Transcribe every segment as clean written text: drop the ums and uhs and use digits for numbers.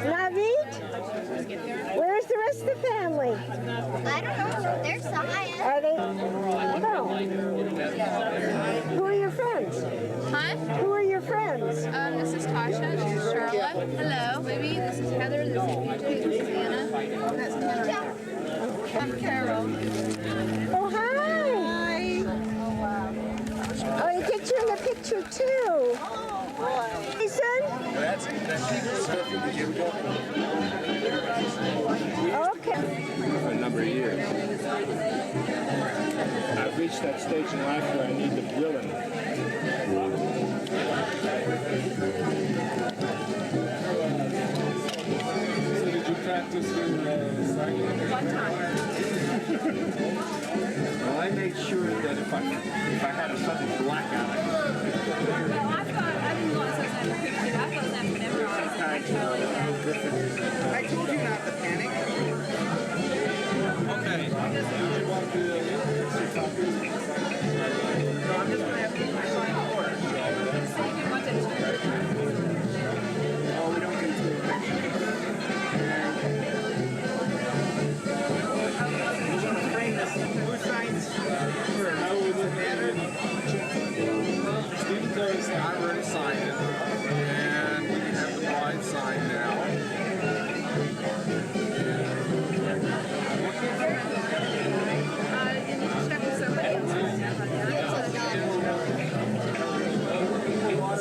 Naveed? Where's the rest of the family? I don't know. There's Sahaya. Are they? Oh. Who are your friends? Huh? Who are your friends? This is Tasha. This is Charlotte. Hello. Libby. This is Heather. This is PJ. This is Anna. That's Anna. I'm Carol. Oh, hi. Oh, you get you in the picture too. Jason? Okay. For a number of years. I've reached that stage in life where I need the grilling. So did you practice your cycling? One time. Well, I made sure that if I had a sudden blackout, Well, I didn't know it was that picture. I thought that whenever I was actually I told you not to panic. okay. Do you want to No, I'm just going to have to get my final order. Oh, we don't get to frame this. Who signs first? How would it matter? Stephen Torres, I already signed it. And we can have the bride sign now.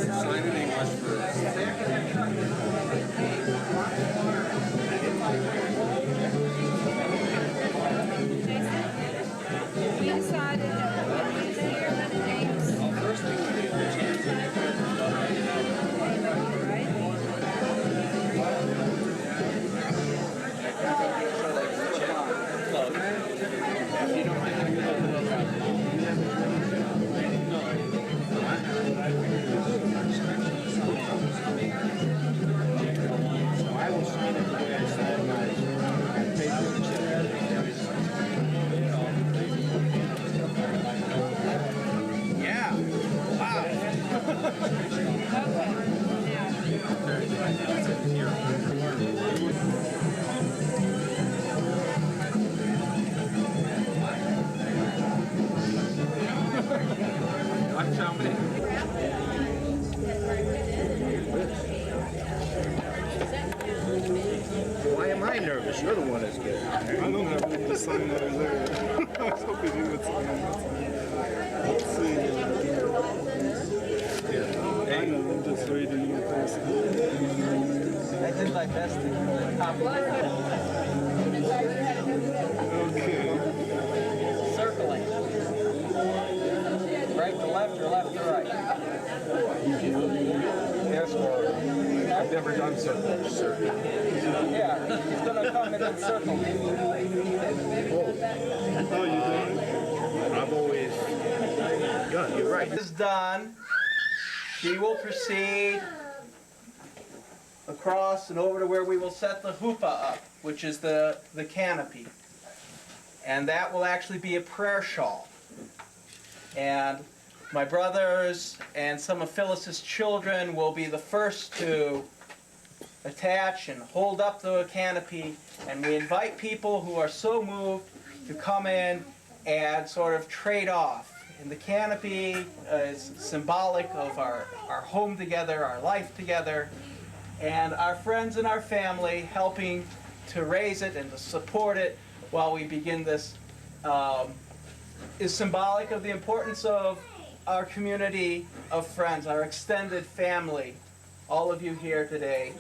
Sign in English first. We decided that we would share the names. I will sign it the way I sign my paper. Yeah. Wow. Watch how many. Why am I nervous? You're the one that's getting I don't have to sign that there. I was hoping you would sign that. Let's see. I know, I'm just reading it. I did my best to Okay. circling. Right to left or left to right? Yes, I've never done so, sir. yeah, he's gonna come and then circle me. Oh, you doing it? I've always done. You're right. Is done. She will proceed across and over to where we will set the huppah up, which is the canopy. And that will actually be a prayer shawl. And my brothers and some of Phyllis's children will be the first to attach and hold up the canopy. And we invite people who are so moved to come in and sort of trade off. And the canopy is symbolic of our home together, our life together, and our friends and our family helping to raise it and to support it while we begin this is symbolic of the importance of our community of friends, our extended family, all of you here today.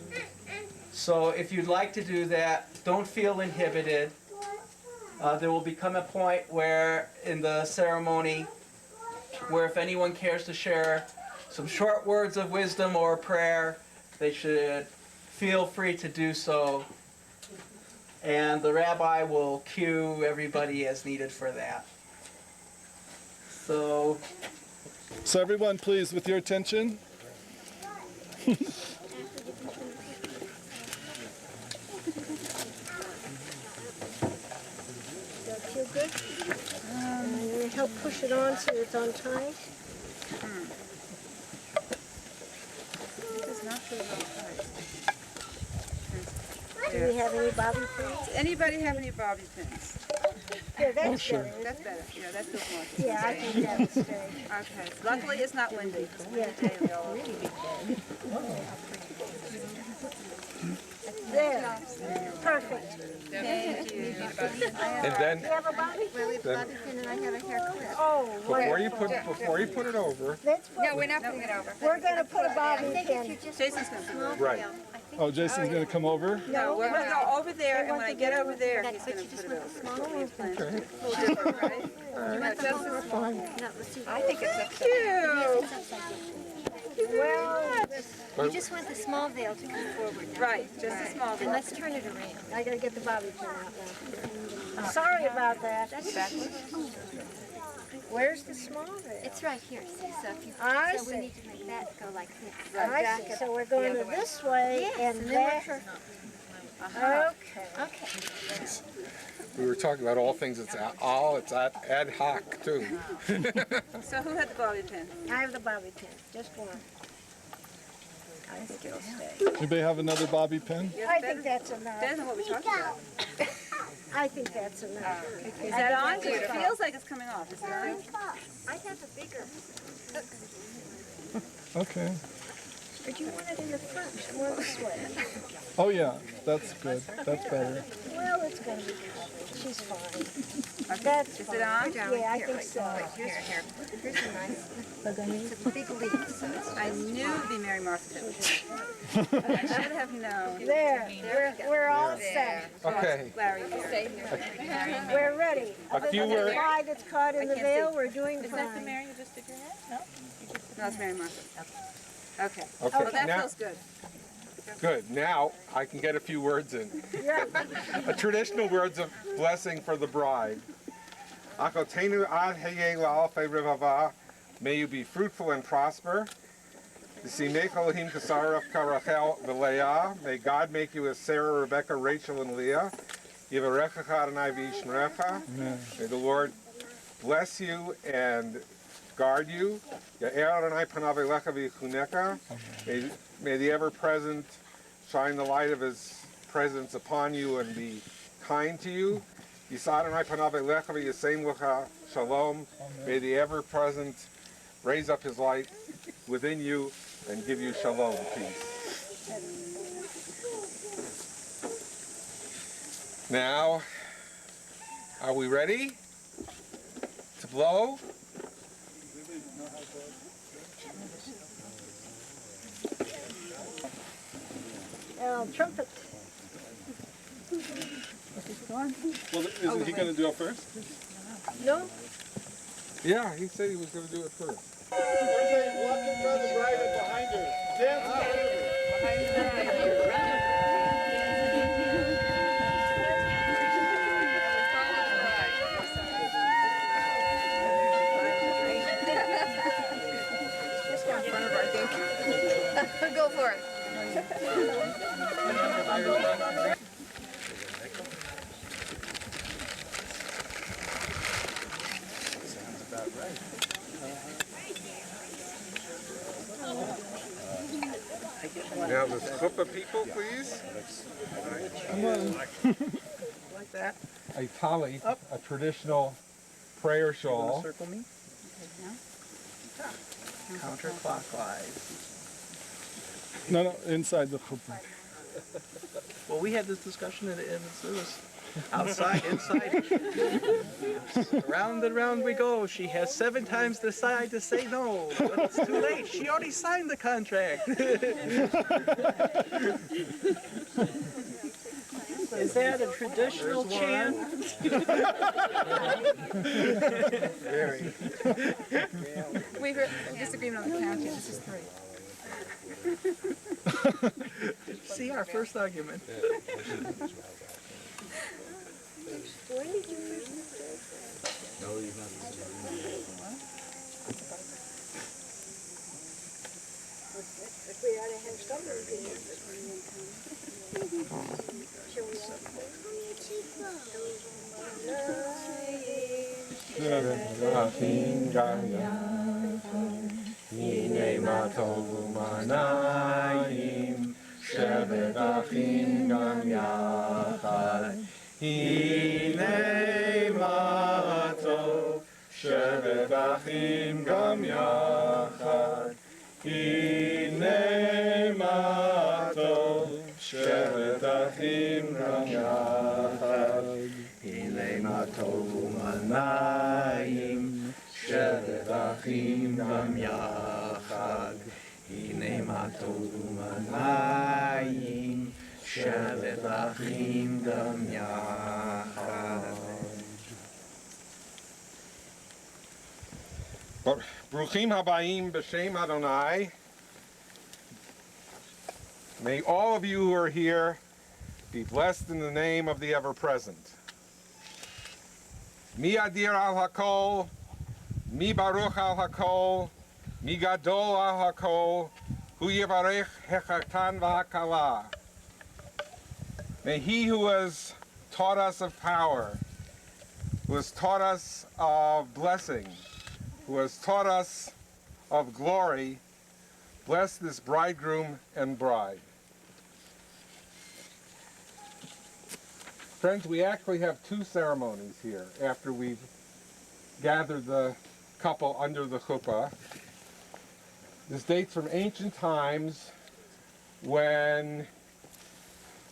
So if you'd like to do that, don't feel inhibited. There will become a point where in the ceremony where if anyone cares to share some short words of wisdom or prayer, they should feel free to do so. And the rabbi will cue everybody as needed for that. So everyone, please, with your attention. Feel good? And help push it on so it's on tight. It's not Do we have any bobby pins? Does anybody have any bobby pins? Here, that's better. That's better. Yeah, that feels more. Yeah, I think that would stay. Okay. Luckily, it's not windy. Yeah. Y'all. There. Perfect. Thank you. And then You have a bobby pin? Then- pin and I have a hair clip. Oh, before you put it over, let's put, We're not putting it over. we're gonna put a bobby pin. Jason's going to right? Oh, Jason's gonna come over? No, we're going to go over there, and when I get over there, he's going to put it over. Small one. A little different, right? I think it's upside Well, You just want the small veil to come forward now. Right, just a small And bit. let's turn it around. I gotta get the bobby pin out now. Sorry about that. Where's the small veil? It's right here, see, so if you, I so we see. need to make that go like this. I see. So we're going this way Yes, and and then we're that. perfect. Okay. Okay. We were talking about all things. It's ad hoc too. So who had the bobby pin? I have the bobby pin, just one. I think it'll stay. Anybody have another bobby pin? I think that's enough. Better than what we talked about. I think that's enough. Is that on? It feels like it's coming off. Is it on? I have a bigger. Okay. Or do you want it in the front, more this way? Oh yeah, that's good. That's better. Well, it's gonna be covered. She's fine. That's Is fine. it on? Yeah, I think so. Here's a nice, it's a big leaf, so it's I knew it'd be Mary Martha. I should have known. There, we're all set. Okay. Larry here. We're ready. Other few than the words. fly that's caught in the veil, we're doing fine. Mary you just did your hair? No? No, it's Mary Martha. Okay. Okay. Well, that Now, feels good. good. Now I can get a few words in. Yeah. A traditional words of blessing for the bride. Akotenu ad heye la'alfei revava. May you be fruitful and prosper. May God make you as Sarah, Rebecca, Rachel, and Leah. May the Lord bless you and guard you. May the ever-present shine the light of his presence upon you and be kind to you. Shalom. May the ever-present raise up his light within you and give you shalom, peace. Now, are we ready to blow? Trumpet. Well, isn't he gonna do it first? No? Yeah, he said he was going to do it first. Go for it. Now the chuppah people, please. Come on. Like that. A tali, a traditional prayer shawl. Circle me. Counterclockwise. No, inside the chuppah. Well, we had this discussion and it was outside, inside. Round and round we go. She has 7 times the decide to say no, but it's too late. She already signed the contract. Is that a traditional chant? Very. We've disagreement on the counting. This is 3. See our first argument. When did you first we ought to have somebody Shall we Ine matovu manai achim gam yachad. Hinei ma tov, shevet achim gam yachad. Hinei ma tov, shevet achim gam yachad. Hinei ma tov u'manayim, shevet achim gam yachad. Hinei ma tov u'manayim, shevet achim gam yachad. Bruchim habayim b'shem Adonai. May all of you who are here be blessed in the name of the ever-present. Mi adir al hakol, mi baruch al hakol, mi gadol al hakol, hu yivarech hechatan v'hakala. May he who has taught us of power, who has taught us of blessing, who has taught us of glory, bless this bridegroom and bride. Friends, we actually have two ceremonies here after we've gathered the couple under the chuppah. This dates from ancient times when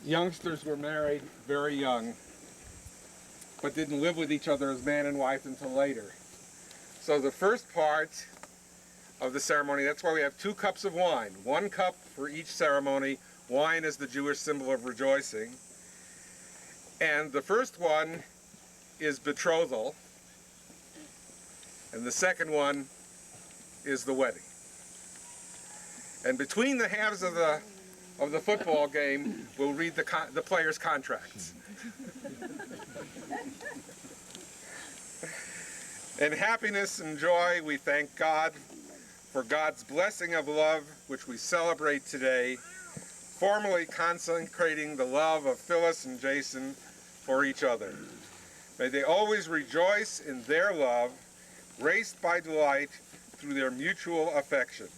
youngsters were married very young, but didn't live with each other as man and wife until later. So the first part of the ceremony, that's why we have 2 cups of wine. 1 cup for each ceremony. Wine is the Jewish symbol of rejoicing. And the first one is betrothal, and the second one is the wedding. And between the halves of the football game, we'll read the players' contracts. In happiness and joy, we thank God for God's blessing of love, which we celebrate today, formally consecrating the love of Phyllis and Jason for each other. May they always rejoice in their love, raced by delight through their mutual affection.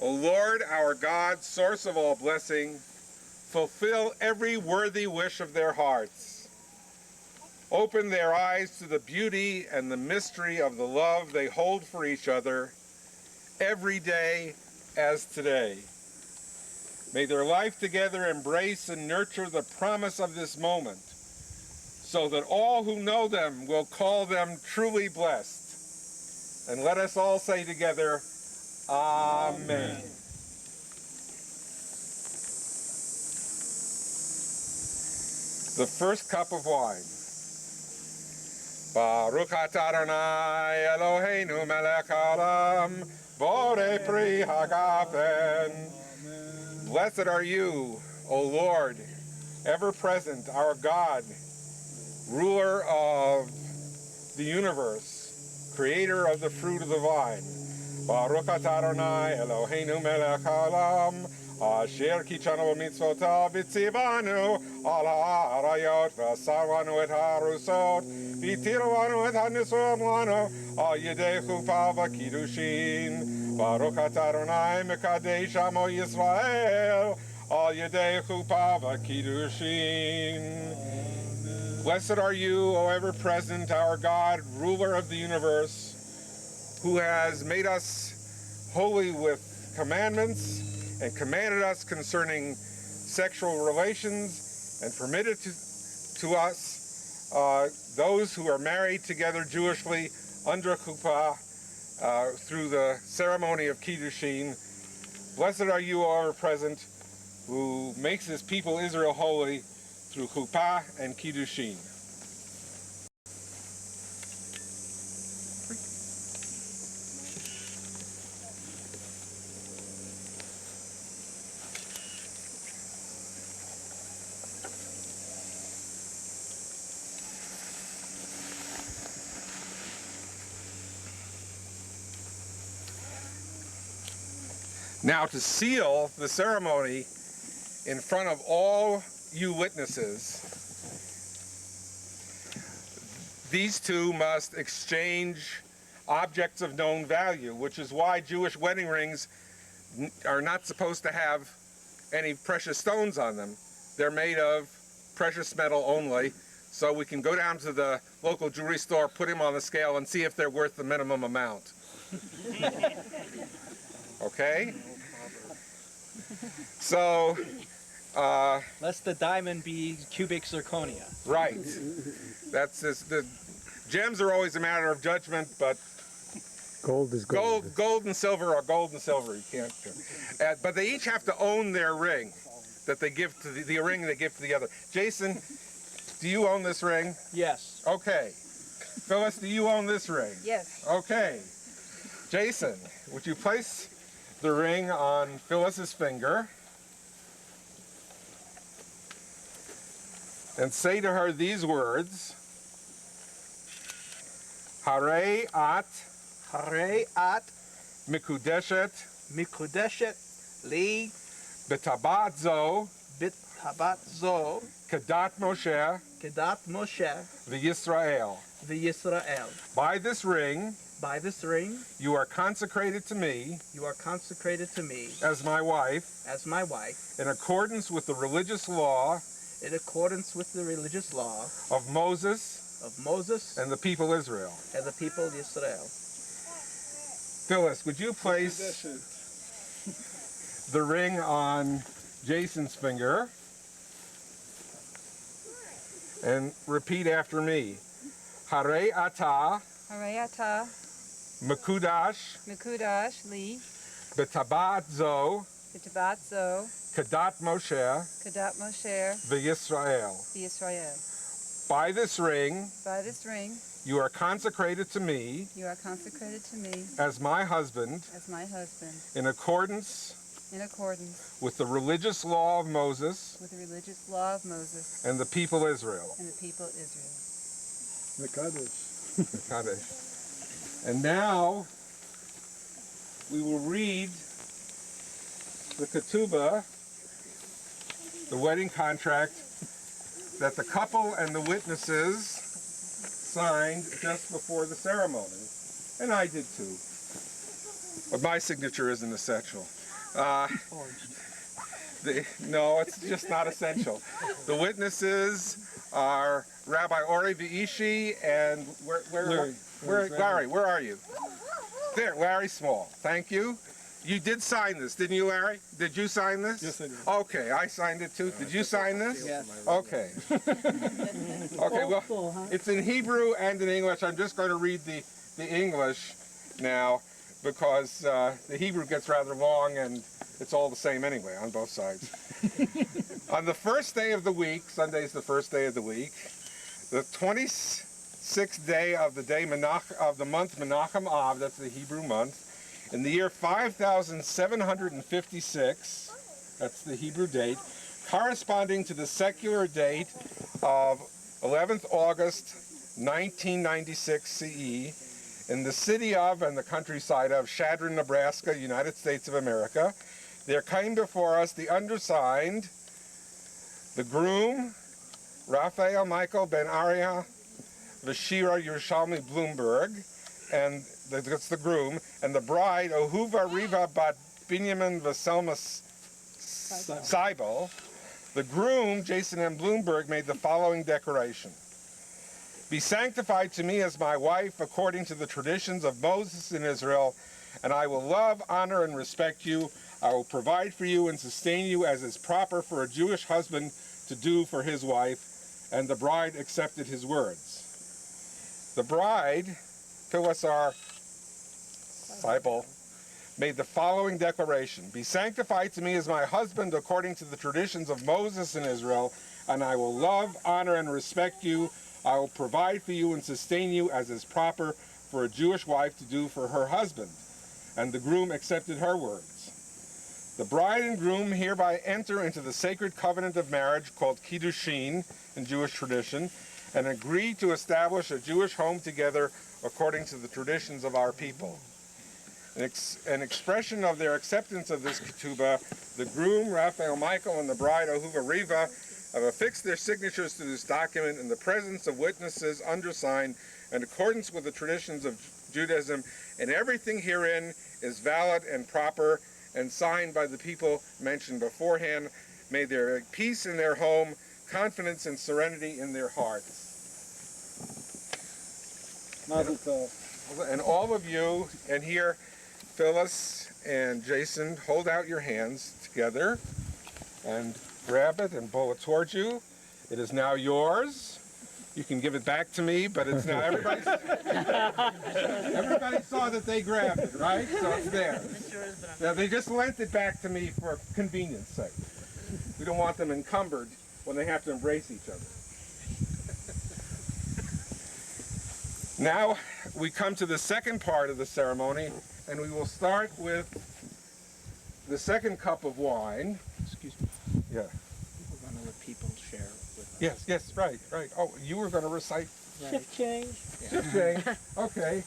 O Lord, our God, source of all blessing, fulfill every worthy wish of their hearts. Open their eyes to the beauty and the mystery of the love they hold for each other every day as today. May their life together embrace and nurture the promise of this moment, so that all who know them will call them truly blessed. And let us all say together, Amen. The first cup of wine. Baruch atah Adonai Eloheinu melech haolam, borei pri hagafen. Blessed are you, O Lord, ever-present, our God, ruler of the universe, creator of the fruit of the vine. Baruch atah Adonai Eloheinu melech haolam, asher kitshanu b'mitzvotav v'tzivanu al ha'arayot v'asaranu et ha'arusot v'tiranu et ha'nisuim lanu al yedei chuppah v'kiddushin. Baruch atah Adonai mekadesh amo Yisrael al yedei chuppah v'kiddushin. Blessed are you, O ever-present, our God, ruler of the universe, who has made us holy with commandments and commanded us concerning sexual relations and permitted to us, those who are married together Jewishly under chuppah through the ceremony of Kiddushin. Blessed are you, O ever-present, who makes his people Israel holy through chuppah and Kiddushin. Now, to seal the ceremony in front of all you witnesses, these two must exchange objects of known value, which is why Jewish wedding rings are not supposed to have any precious stones on them. They're made of precious metal only, so we can go down to the local jewelry store, put them on the scale, and see if they're worth the minimum amount. Okay? So, Lest the diamond be cubic zirconia. right. That's this, the gems are always a matter of judgment, but Gold is gold. gold and silver are gold and silver. You can't. But they each have to own their ring that they give to the ring they give to the other. Jason, do you own this ring? Yes. Okay. Phyllis, do you own this ring? Yes. Okay. Jason, would you place the ring on Phyllis's finger and say to her these words: Hare at Hare at mikudeshet mikudeshet li betabat zo bit habat zo kedat Moshe kedat Moshe v'Yisrael. v'Yisrael. By this ring, By this ring, you are consecrated to me you are consecrated to me as my wife as my wife, in accordance with the religious law in accordance with the religious law of Moses of Moses and the people Israel. and the people of Israel. Phyllis, would you place the ring on Jason's finger and repeat after me? Hare ata Harayata mekudash Mikudash Li betabat zo Vitabatzo kedat Moshe Kadat Moshe v'Yisrael. Israel. By this ring, By this ring, you are consecrated to me you are consecrated to me as my husband as my husband in accordance in accordance with the religious law of Moses with the religious law of Moses and the people Israel. and the people of Israel. Kadesh. And now we will read the ketubah, the wedding contract that the couple and the witnesses signed just before the ceremony. And I did too. But my signature isn't essential. No, it's just not essential. The witnesses are Rabbi Ori V'ishi and Larry, where are you? There, Larry Small. Thank you. You did sign this, didn't you, Larry? Did you sign this? Yes, I did. Okay, I signed it too. Did you sign this? Yes. Okay. Okay, well, it's in Hebrew and in English. I'm just going to read the English now because the Hebrew gets rather long and it's all the same anyway on both sides. On the first day of the week, Sunday is the first day of the week, the 26th day of the month Menachem Av, that's the Hebrew month, in the year 5756, that's the Hebrew date, corresponding to the secular date of 11th August 1996 CE, in the city of and the countryside of Chadron, Nebraska, United States of America, there came before us the undersigned, the groom, Raphael Michael Ben Aria Vashira Yerushalmi Bloomberg, and that's the groom, and the bride, Ohuva Riva Bat Binyamin Vaselma Seibel. The groom, Jason M. Bloomberg, made the following declaration: Be sanctified to me as my wife according to the traditions of Moses in Israel, and I will love, honor, and respect you. I will provide for you and sustain you as is proper for a Jewish husband to do for his wife. And the bride accepted his words. The bride, Phyllis R. Seibel, made the following declaration: Be sanctified to me as my husband according to the traditions of Moses in Israel, and I will love, honor, and respect you. I will provide for you and sustain you as is proper for a Jewish wife to do for her husband. And the groom accepted her words. The bride and groom hereby enter into the sacred covenant of marriage called Kiddushin in Jewish tradition, and agree to establish a Jewish home together according to the traditions of our people. An expression of their acceptance of this ketubah, the groom, Raphael Michael, and the bride, Ohuva Riva, have affixed their signatures to this document in the presence of witnesses undersigned in accordance with the traditions of Judaism, and everything herein is valid and proper and signed by the people mentioned beforehand. May there be peace in their home, confidence and serenity in their hearts. Mazel tov. And all of you, and here, Phyllis and Jason, hold out your hands together and grab it and pull it towards you. It is now yours. You can give it back to me, but it's now everybody saw that they grabbed it, right? So it's theirs. Now they just lent it back to me for convenience sake. We don't want them encumbered when they have to embrace each other. Now we come to the second part of the ceremony, and we will start with the second cup of wine. Excuse me. Yeah. We're going to let people share with us. Yes, right. Oh, you were going to recite. Shift change. Shift change. Okay.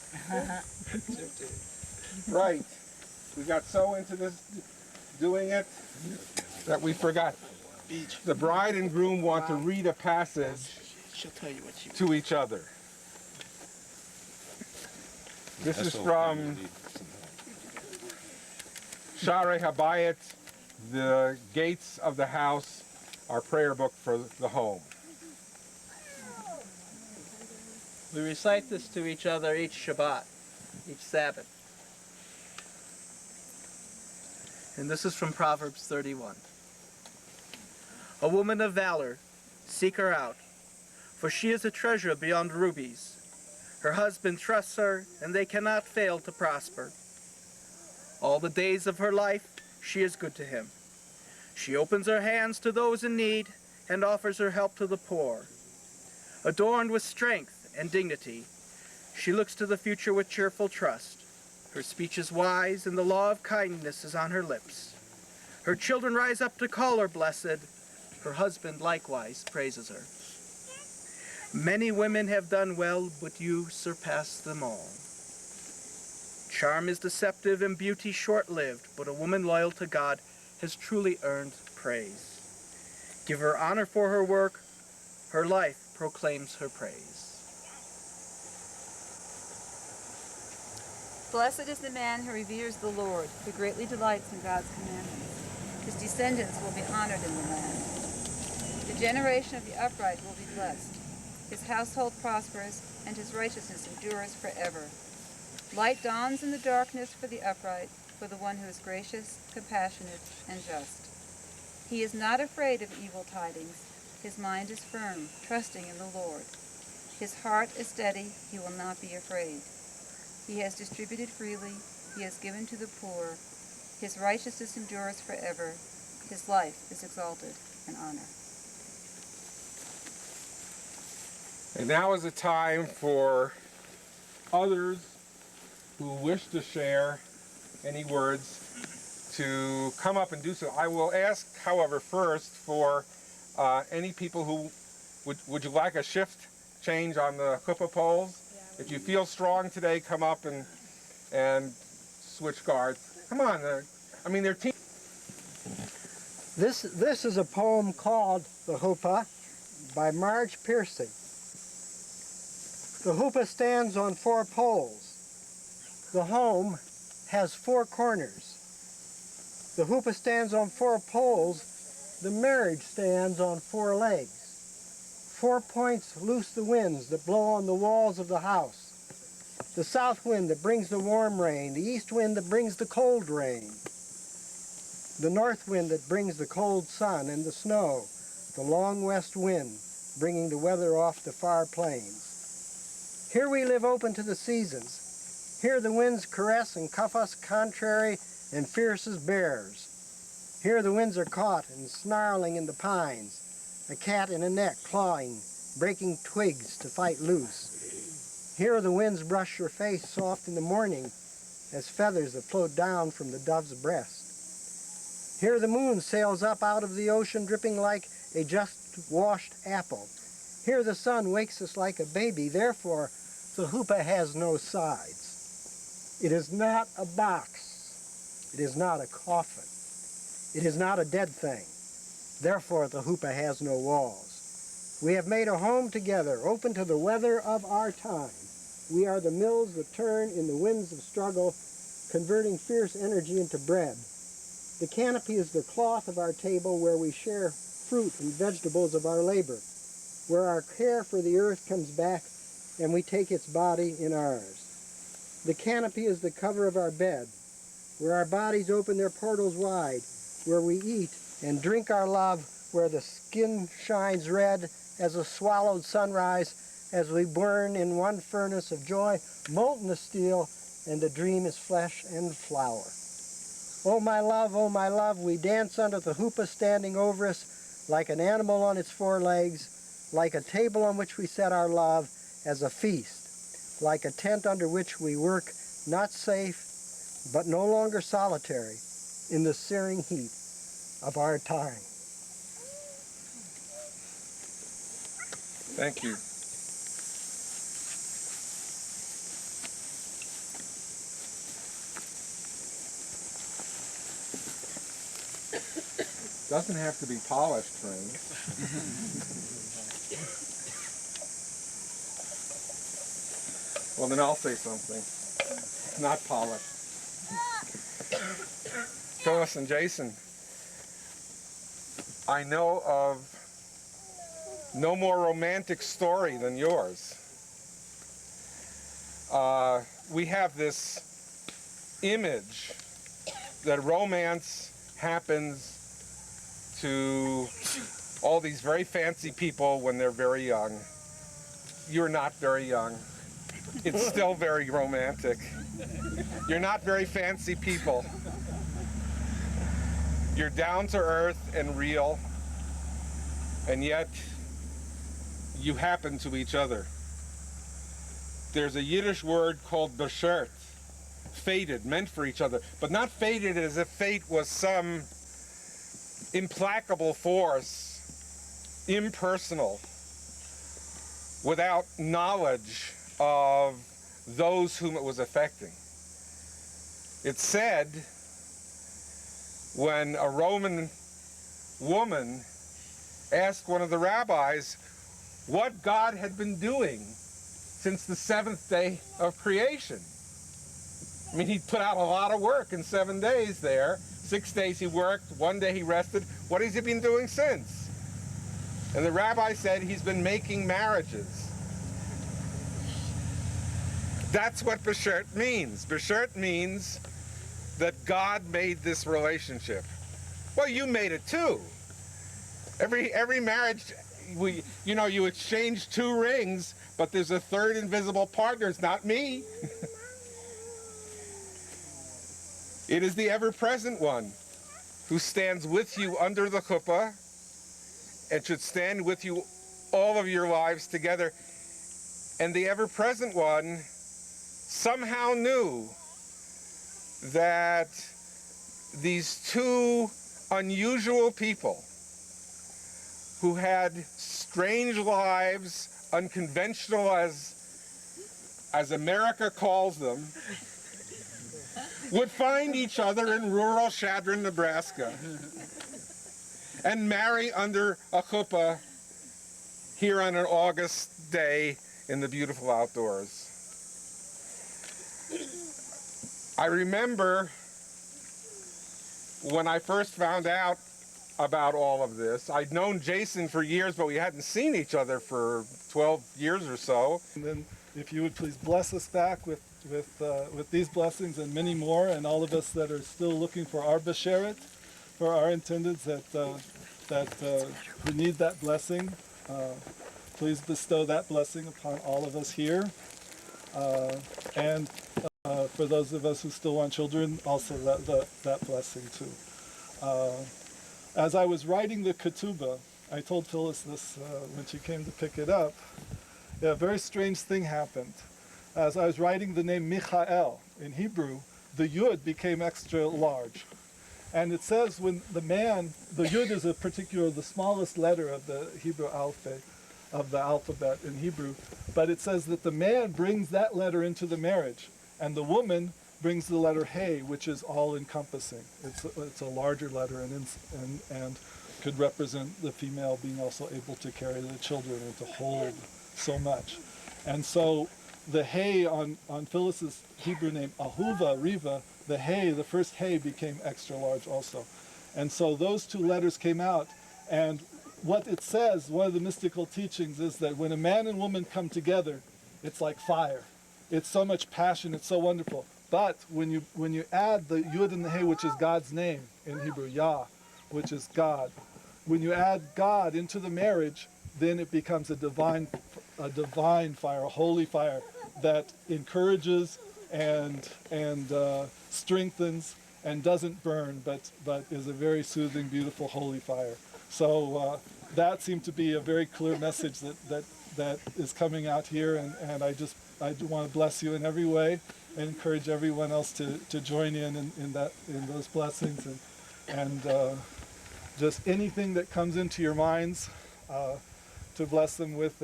Right. We got so into this doing it that we forgot. The bride and groom want to read a passage She'll tell you what she to each other. This is from Sharei Habayit, the gates of the house, our prayer book for the home. We recite this to each other each Shabbat, each Sabbath. And this is from Proverbs 31. A woman of valor, seek her out, for she is a treasure beyond rubies. Her husband trusts her, and they cannot fail to prosper. All the days of her life, she is good to him. She opens her hands to those in need and offers her help to the poor. Adorned with strength and dignity, she looks to the future with cheerful trust. Her speech is wise, and the law of kindness is on her lips. Her children rise up to call her blessed. Her husband likewise praises her. Many women have done well, but you surpass them all. Charm is deceptive and beauty short-lived, but a woman loyal to God has truly earned praise. Give her honor for her work. Her life proclaims her praise. Blessed is the man who reveres the Lord, who greatly delights in God's commandments. His descendants will be honored in the land. The generation of the upright will be blessed. His household prospers, and his righteousness endures forever. Light dawns in the darkness for the upright, for the one who is gracious, compassionate, and just. He is not afraid of evil tidings. His mind is firm, trusting in the Lord. His heart is steady, he will not be afraid. He has distributed freely, he has given to the poor. His righteousness endures forever. His life is exalted in honor. And now is the time for others who wish to share any words to come up and do so. I will ask, however, first for any people who would you like a shift change on the chuppah poles? If you feel strong today, come up and switch guards. Come on, they're team. This is a poem called The Chuppah by Marge Piercy. The chuppah stands on 4 poles. The home has 4 corners. The chuppah stands on 4 poles. The marriage stands on 4 legs. 4 points loose the winds that blow on the walls of the house. The south wind that brings the warm rain, the east wind that brings the cold rain, the north wind that brings the cold sun and the snow, the long west wind bringing the weather off the far plains. Here we live open to the seasons. Here the winds caress and cuff us contrary and fierce as bears. Here the winds are caught and snarling in the pines, a cat in a net clawing, breaking twigs to fight loose. Here the winds brush your face soft in the morning as feathers that float down from the dove's breast. Here the moon sails up out of the ocean dripping like a just washed apple. Here the sun wakes us like a baby, therefore the chuppah has no sides. It is not a box. It is not a coffin. It is not a dead thing. Therefore the chuppah has no walls. We have made a home together, open to the weather of our time. We are the mills that turn in the winds of struggle, converting fierce energy into bread. The canopy is the cloth of our table where we share fruit and vegetables of our labor, where our care for the earth comes back and we take its body in ours. The canopy is the cover of our bed, where our bodies open their portals wide, where we eat and drink our love, where the skin shines red as a swallowed sunrise, as we burn in one furnace of joy, molten as steel, and the dream is flesh and flower. Oh my love, we dance under the chuppah standing over us, like an animal on its four legs, like a table on which we set our love as a feast, like a tent under which we work, not safe, but no longer solitary, in the searing heat of our time. Thank you. Doesn't have to be polished, friends. Well, then I'll say something. Not polished. Phyllis and Jason, I know of no more romantic story than yours. We have this image that romance happens to all these very fancy people when they're very young. You're not very young. It's still very romantic. You're not very fancy people. You're down to earth and real, and yet you happen to each other. There's a Yiddish word called beshert, fated, meant for each other, but not fated as if fate was some implacable force, impersonal, without knowledge of those whom it was affecting. It's said when a Roman woman asked one of the rabbis what God had been doing since the seventh day of creation. I mean, he put out a lot of work in 7 days there. 6 days he worked, 1 day he rested. What has he been doing since? And the rabbi said he's been making marriages. That's what beshert means. Beshert means that God made this relationship. Well, you made it too. Every marriage, you exchange 2 rings, but there's a third invisible partner. It's not me. It is the ever-present one who stands with you under the chuppah and should stand with you all of your lives together. And the ever-present one somehow knew that these 2 unusual people who had strange lives, unconventional as America calls them, would find each other in rural Chadron, Nebraska, and marry under a chuppah here on an August day in the beautiful outdoors. I remember when I first found out about all of this. I'd known Jason for years, but we hadn't seen each other for 12 years or so. And then if you would please bless us back with these blessings and many more, and all of us that are still looking for our besheret, for our intendeds who need that blessing. Please bestow that blessing upon all of us here. And for those of us who still want children, also that blessing too. As I was writing the ketubah, I told Phyllis this when she came to pick it up. A very strange thing happened. As I was writing the name Michael in Hebrew, the yud became extra large. And it says when the yud is the smallest letter of the Hebrew alphabet, in Hebrew, but it says that the man brings that letter into the marriage, and the woman brings the letter Hey, which is all-encompassing. It's a larger letter and could represent the female being also able to carry the children and to hold so much. And so the Hey on Phyllis's Hebrew name, Ahuva, Riva, the hay, the first hay, became extra large also. And so those two letters came out. And what it says, one of the mystical teachings, is that when a man and woman come together, it's like fire. It's so much passion, it's so wonderful. But when you add the Yud and the Hey, which is God's name in Hebrew, Yah, which is God, when you add God into the marriage, then it becomes a divine fire, a holy fire that encourages and strengthens and doesn't burn, but is a very soothing, beautiful, holy fire. So that seemed to be a very clear message that is coming out here, and I do want to bless you in every way and encourage everyone else to join in those blessings and just anything that comes into your minds to bless them with.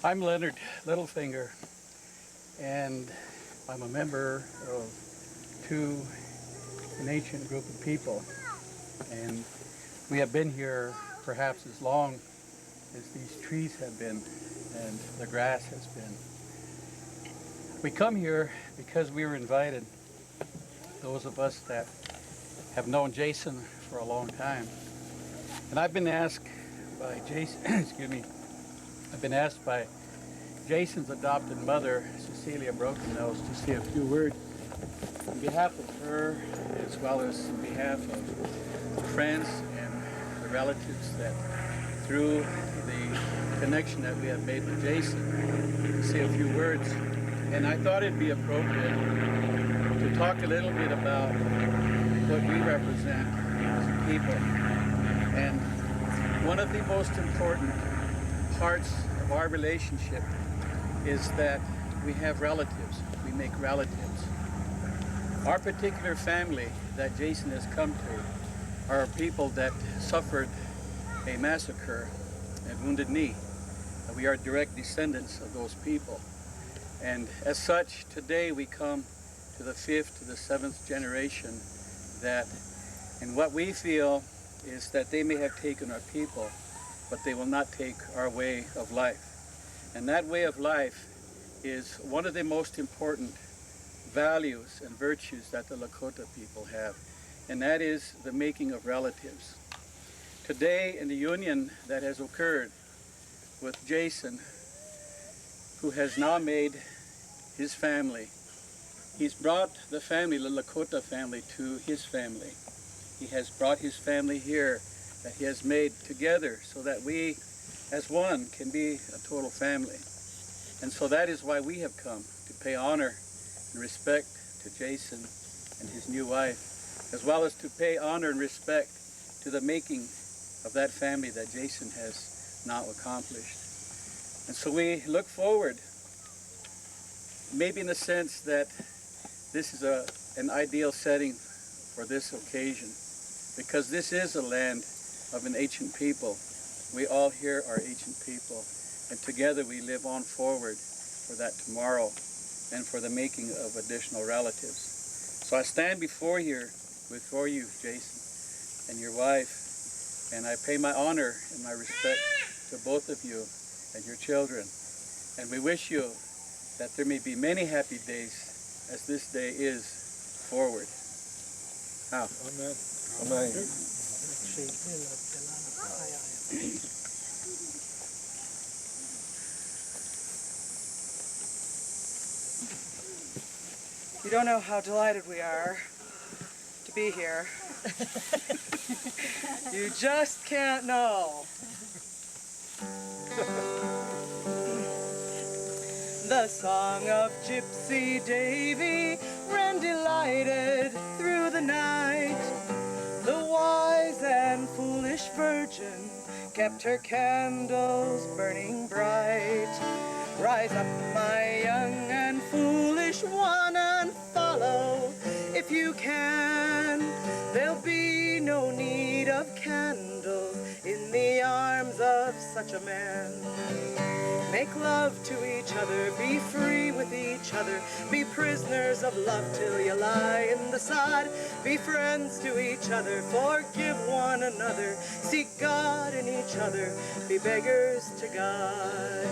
I'm Leonard Littlefinger, and I'm a member of an ancient group of people, and we have been here perhaps as long as these trees have been and the grass has been. We come here because we were invited, those of us that have known Jason for a long time. And I've been asked by Jason, excuse me, I've been asked by Jason's adopted mother, Cecilia Brokennose, to say a few words on behalf of her, as well as on behalf of friends and the relatives that through the connection that we have made with Jason, to say a few words. And I thought it'd be appropriate to talk a little bit about what we represent as a people. And one of the most important parts of our relationship is that we have relatives. We make relatives. Our particular family that Jason has come to are people that suffered a massacre at Wounded Knee. We are direct descendants of those people. And as such, today we come to the 5th to the 7th generation that, and what we feel is that they may have taken our people, but they will not take our way of life. And that way of life is one of the most important values and virtues that the Lakota people have, and that is the making of relatives. Today, in the union that has occurred with Jason, who has now made his family, he's brought the family, the Lakota family, to his family. He has brought his family here that he has made together so that we, as one, can be a total family. And so that is why we have come, to pay honor and respect to Jason and his new wife, as well as to pay honor and respect to the making of that family that Jason has now accomplished. And so we look forward, maybe in the sense that this is an ideal setting for this occasion, because this is a land of an ancient people. We all here are ancient people, and together we live on forward for that tomorrow and for the making of additional relatives. So I stand before you, Jason, and your wife, and I pay my honor and my respect to both of you and your children. And we wish you that there may be many happy days as this day is forward. How? Amen. Amen. You don't know how delighted we are to be here. You just can't know. The song of Gypsy Davy ran delighted through the night. The wise and foolish virgin kept her candles burning bright. Rise up, my young and foolish one, and follow if you can. There'll be no need of candles in the arms of such a man. Make love to each other, be free with each other, be prisoners of love till you lie in the sod. Be friends to each other, forgive one another, seek God in each other, be beggars to God.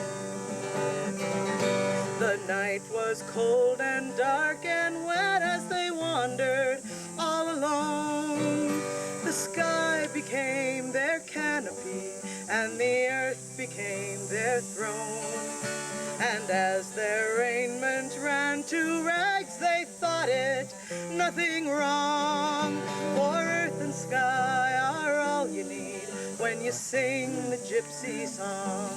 The night was cold and dark and wet as they wandered all alone. The sky became their canopy and the earth became their throne. And as their raiment ran to rags, they thought it nothing wrong. For earth and sky are all you need when you sing the gypsy song.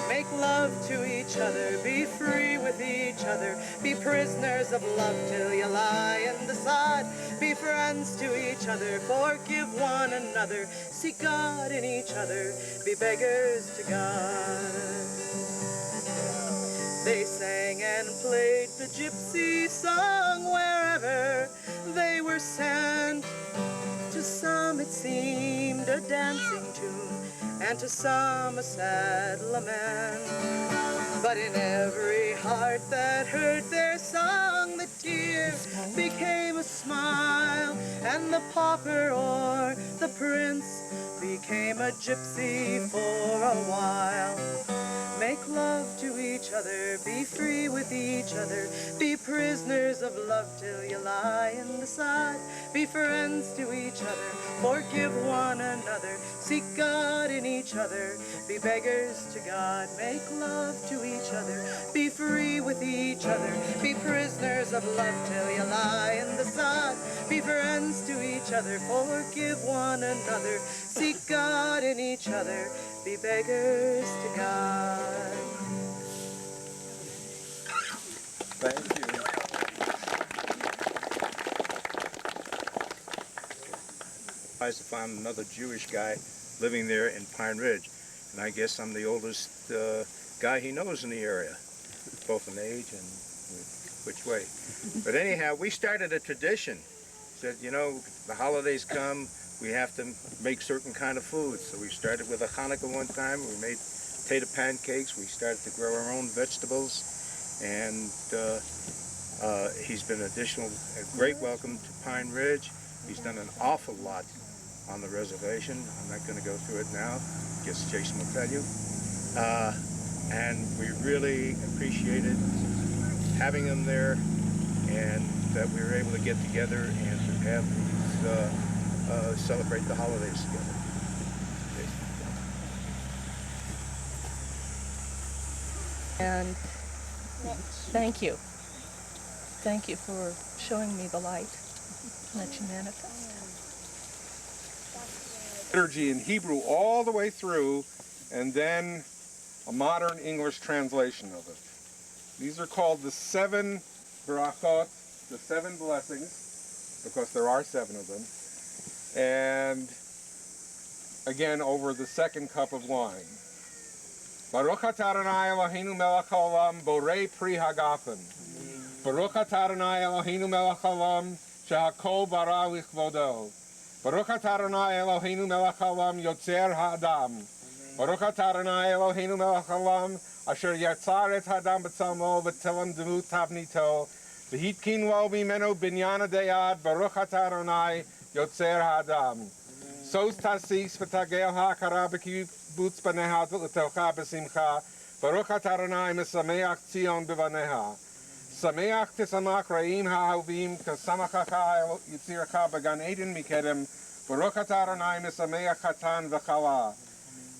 Make love to each other, be free with each other, be prisoners of love till you lie in the sod. Be friends to each other, forgive one another, seek God in each other, be beggars to God. They sang and played the gypsy song wherever they were sent. To some it seemed a dancing tune, and to some a sad lament. But in every heart that heard their song, the tears became a smile, and the pauper or the prince became a gypsy for a while. Make love to each other, be free with each other, be prisoners of love till you lie in the sod. Be friends to each other, forgive one another, seek God in each other, be beggars to God. Make love to each other, be free with each other, be prisoners of love till you lie in the sod. Be friends to each other, forgive one another, seek God in each other, be beggars to God. Thank you. Surprised to find another Jewish guy living there in Pine Ridge, and I guess I'm the oldest guy he knows in the area, both in age and which way. But anyhow, we started a tradition. Said, you know, the holidays come, we have to make certain kind of food. So we started with a Hanukkah one time. We made potato pancakes. We started to grow our own vegetables, and he's been a great welcome to Pine Ridge. He's done an awful lot on the reservation. I'm not going to go through it now. I guess Jason will tell you. And we really appreciated having him there, and that we were able to get together and to have these, celebrate the holidays together. And thank you. Thank you for showing me the light that you manifest. Liturgy in Hebrew all the way through, and then a modern English translation of it. These are called the 7 brachot, the 7 blessings, because there are 7 of them. And again, over the second cup of wine. Baruch atah Adonai Eloheinu melech haolam borei pri hagafen. Baruch atah Adonai Eloheinu melech haolam shehakol bara lichvodo. Baruch atah Adonai Eloheinu melech haolam yotzer ha'adam. Baruch atah Adonai Eloheinu melech haolam asher yatzar et ha'adam b'tzalmo v'telem demut tavnito v'hitkin lo mimeno binyan ha'deyad. Baruch atah Adonai yotzer ha'adam. Sos tasis v'tagel ha'akara b'kibbutz baneha l'telcha b'simcha. Baruch atah Adonai mesameach Tzion b'vaneha. Sameach tisamach ra'im ha'ahovim kasamachacha yitzircha b'gan Eden mikedem. Baruch atah Adonai mesameach chatan v'chala.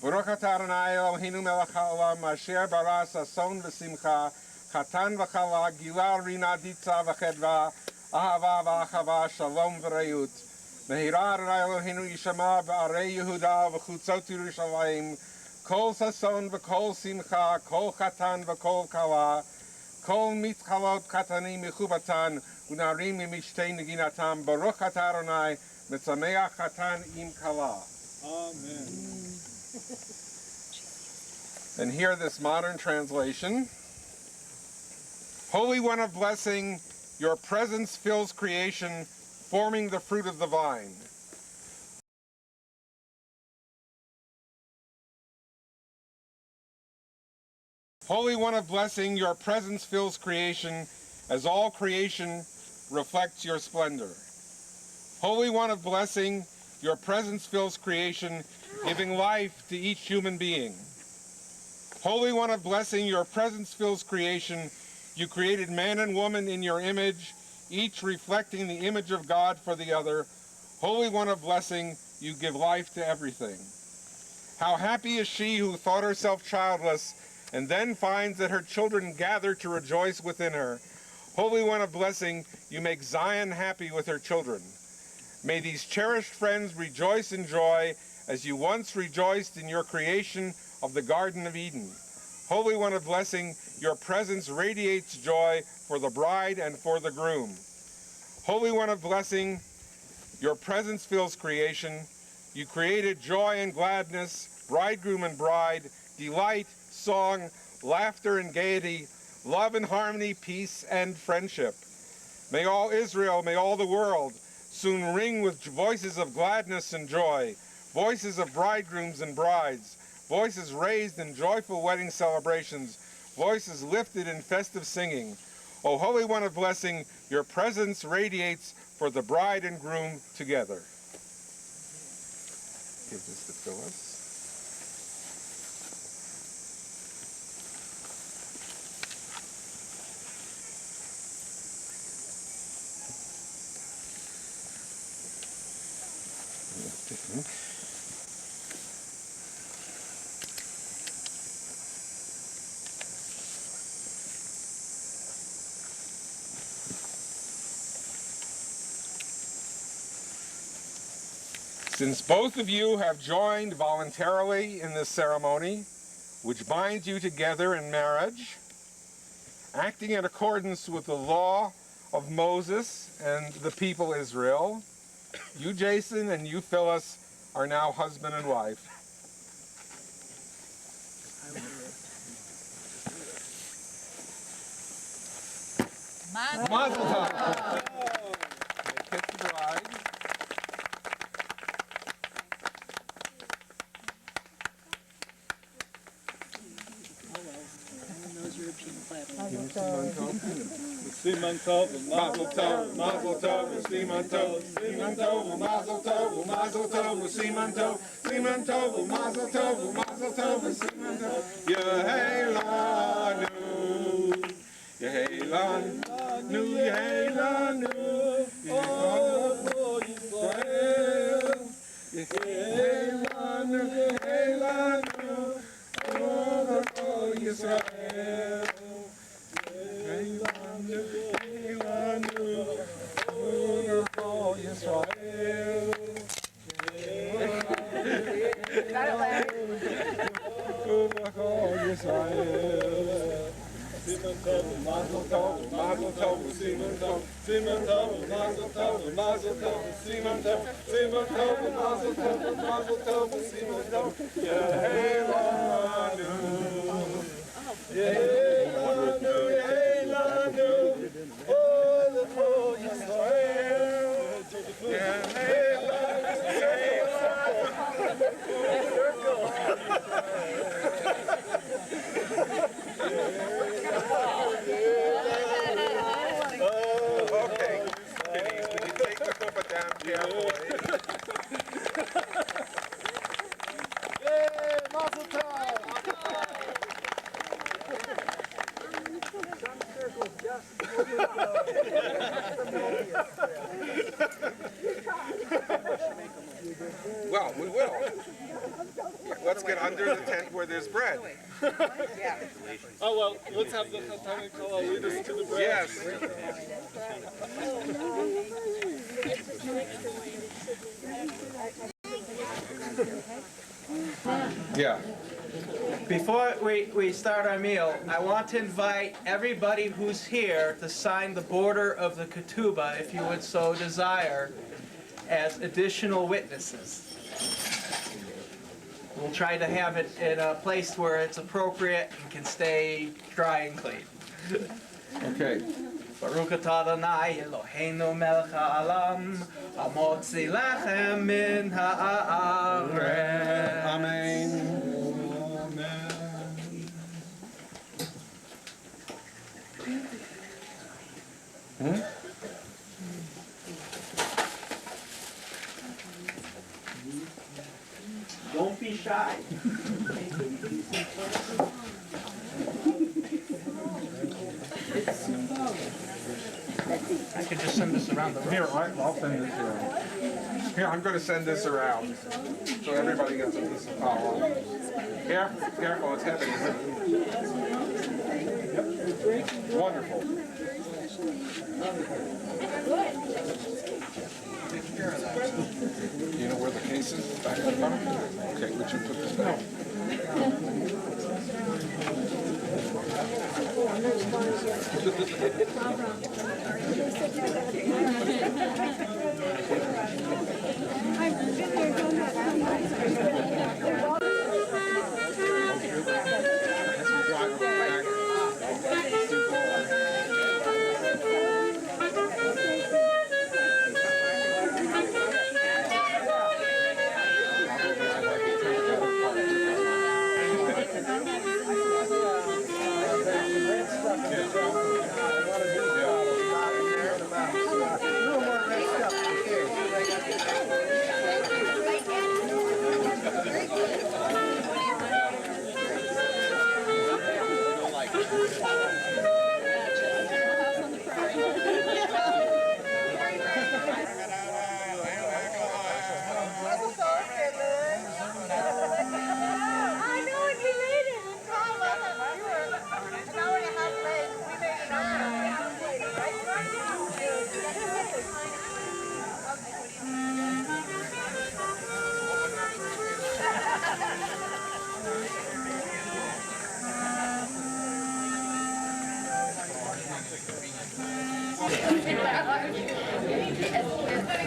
Baruch atah Adonai Eloheinu melech haolam asher bara sason v'simcha chatan v'chala gila rina ditza v'chedva ahava v'achava shalom v'reut. Mehira Adonai Eloheinu yishama b'arei Yehuda v'chutzot Yerushalayim kol sason v'kol simcha kol chatan v'kol kala kol mitchalot katanim mechubatan unarim imishtei neginatam. Baruch atah Adonai metzameach chatan im kala. Amen. And here this modern translation. Holy One of blessing, your presence fills creation, forming the fruit of the vine. Holy One of blessing, your presence fills creation, as all creation reflects your splendor. Holy One of blessing, your presence fills creation, giving life to each human being. Holy One of blessing, your presence fills creation. You created man and woman in your image, each reflecting the image of God for the other. Holy One of blessing, you give life to everything. How happy is she who thought herself childless and then finds that her children gather to rejoice within her. Holy One of blessing, you make Zion happy with her children. May these cherished friends rejoice in joy as you once rejoiced in your creation of the Garden of Eden. Holy One of blessing, your presence radiates joy for the bride and for the groom. Holy One of blessing, your presence fills creation. You created joy and gladness, bridegroom and bride, delight, song, laughter and gaiety, love and harmony, peace and friendship. May all Israel, may all the world soon ring with voices of gladness and joy, voices of bridegrooms and brides, voices raised in joyful wedding celebrations, voices lifted in festive singing. O Holy One of blessing, your presence radiates for the bride and groom together. Give this to Phyllis. Since both of you have joined voluntarily in this ceremony, which binds you together in marriage, acting in accordance with the law of Moses and the people Israel, you, Jason, and you, Phyllis, are now husband and wife. Mazel tov. Kiss the bride. Siman tov, mazel tov, mazel tov, siman tov, siman tov, mazel tov, mazel tov, siman tov, siman tov, mazel tov, mazel tov, siman tov. Yehelanu, yehelanu, yehelanu, yehelanu, yehelanu, yehelanu, yehelanu, Yisrael. Well, we will. Let's get under the tent where there's bread. Oh, well, let's have the Chattan Kala lead us to the bread. Yes. Yeah. Before we start our meal, I want to invite everybody who's here to sign the border of the ketubah, if you would so desire, as additional witnesses. We'll try to have it in a place where it's appropriate and can stay dry and clean. Okay. Baruch atah Adonai Eloheinu melech ha'olam, hamotzi lachem min ha'aretz. Amen. Don't be shy. could just send this around the room. Here, I'll send this around. Here, I'm going to send this around so everybody gets a piece of towel. Careful, it's heavy. Yep. Wonderful. Do you know where the case is? Back in the front? Okay, would you put this back?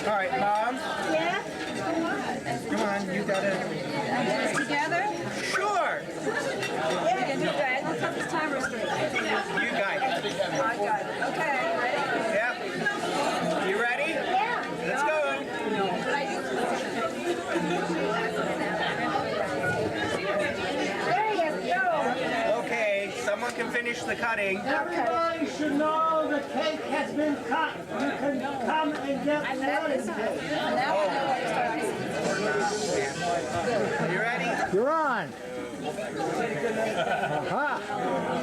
All right, Mom. Yeah? Come on, you got it. Together? Sure. We can do that. Let's have this timer straight. You got it. I got it. Okay, ready? Yep. You ready? Yeah. Let's go. There you go. Okay, someone can finish the cutting. Everybody should know the cake has been cut. You can come and get one cake. You ready? You're on. Aha.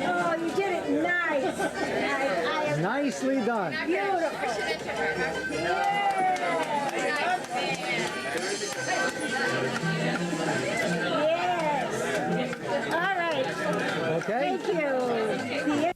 Oh, you did it nice. Nicely done. Beautiful. Yes. All right. Okay. Thank you.